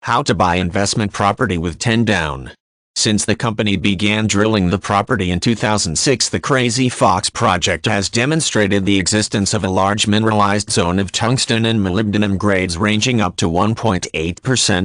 How to buy investment property with 10 down. Since the company began drilling the property in 2006, the Crazy Fox project has demonstrated the existence of a large mineralized zone of tungsten and molybdenum grades ranging up to 1.8%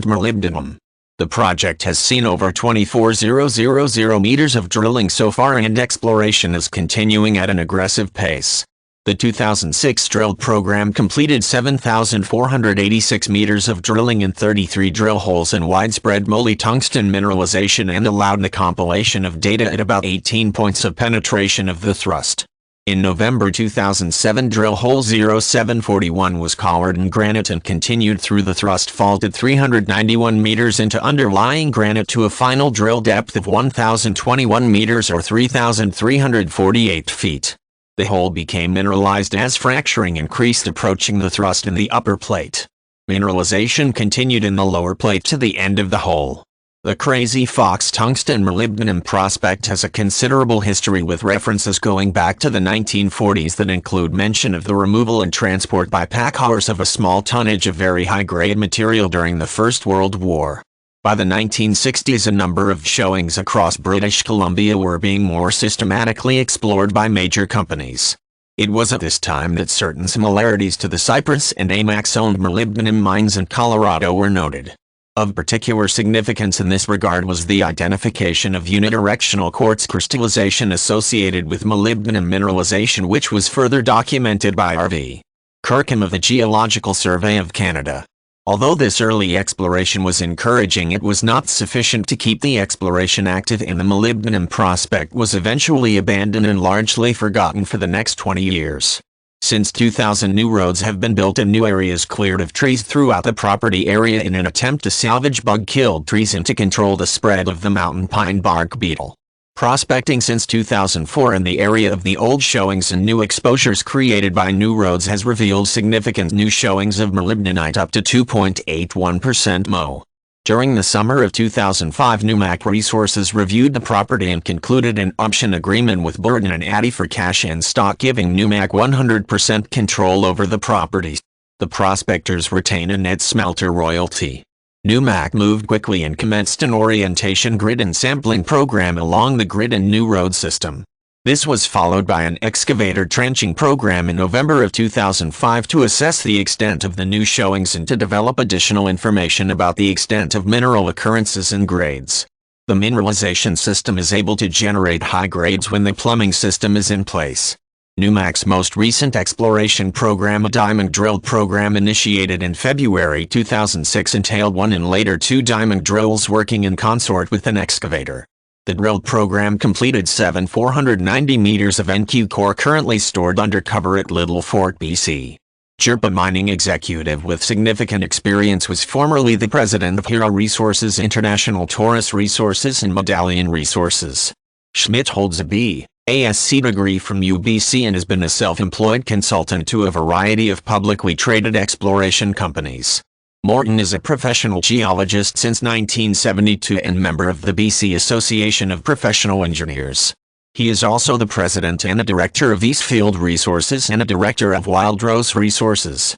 molybdenum. The project has seen over 24,000 meters of drilling so far, and exploration is continuing at an aggressive pace. The 2006 drill program completed 7,486 meters of drilling in 33 drill holes and widespread moly tungsten mineralization, and allowed the compilation of data at about 18 points of penetration of the thrust. In November 2007, drill hole 0741 was collared in granite and continued through the thrust fault at 391 meters into underlying granite to a final drill depth of 1,021 meters or 3,348 feet. The hole became mineralized as fracturing increased, approaching the thrust in the upper plate. Mineralization continued in the lower plate to the end of the hole. The Crazy Fox tungsten molybdenum prospect has a considerable history, with references going back to the 1940s that include mention of the removal and transport by pack haulers of a small tonnage of very high-grade material during the First World War. By the 1960s, a number of showings across British Columbia were being more systematically explored by major companies. It was at this time that certain similarities to the Cyprus and Amex-owned molybdenum mines in Colorado were noted. Of particular significance in this regard was the identification of unidirectional quartz crystallization associated with molybdenum mineralization, which was further documented by R.V. Kirkham of the Geological Survey of Canada. Although this early exploration was encouraging, it was not sufficient to keep the exploration active, and the molybdenum prospect was eventually abandoned and largely forgotten for the next 20 years. Since 2000, new roads have been built and new areas cleared of trees throughout the property area in an attempt to salvage bug-killed trees and to control the spread of the mountain pine bark beetle. Prospecting since 2004 in the area of the old showings and new exposures created by new roads has revealed significant new showings of molybdenite up to 2.81% Mo. During the summer of 2005, Newmac Resources reviewed the property and concluded an option agreement with Burton and Addy for cash and stock, giving Newmac 100% control over the property. The prospectors retain a net smelter royalty. Newmac moved quickly and commenced an orientation grid and sampling program along the grid and new road system. This was followed by an excavator trenching program in November of 2005 to assess the extent of the new showings and to develop additional information about the extent of mineral occurrences and grades. The mineralization system is able to generate high grades when the plumbing system is in place. Newmac's most recent exploration program, a diamond drill program initiated in February 2006, entailed one and later two diamond drills working in consort with an excavator. The drill program completed 7,490 meters of NQ core currently stored undercover at Little Fort, BC. Sherpa mining executive with significant experience was formerly the president of Hero Resources International, Taurus Resources and Medallion Resources. Schmidt holds a B.Asc degree from UBC and has been a self-employed consultant to a variety of publicly traded exploration companies. Morton is a professional geologist since 1972 and member of the BC Association of Professional Engineers. He is also the president and a director of Eastfield Resources and a director of Wildrose Resources.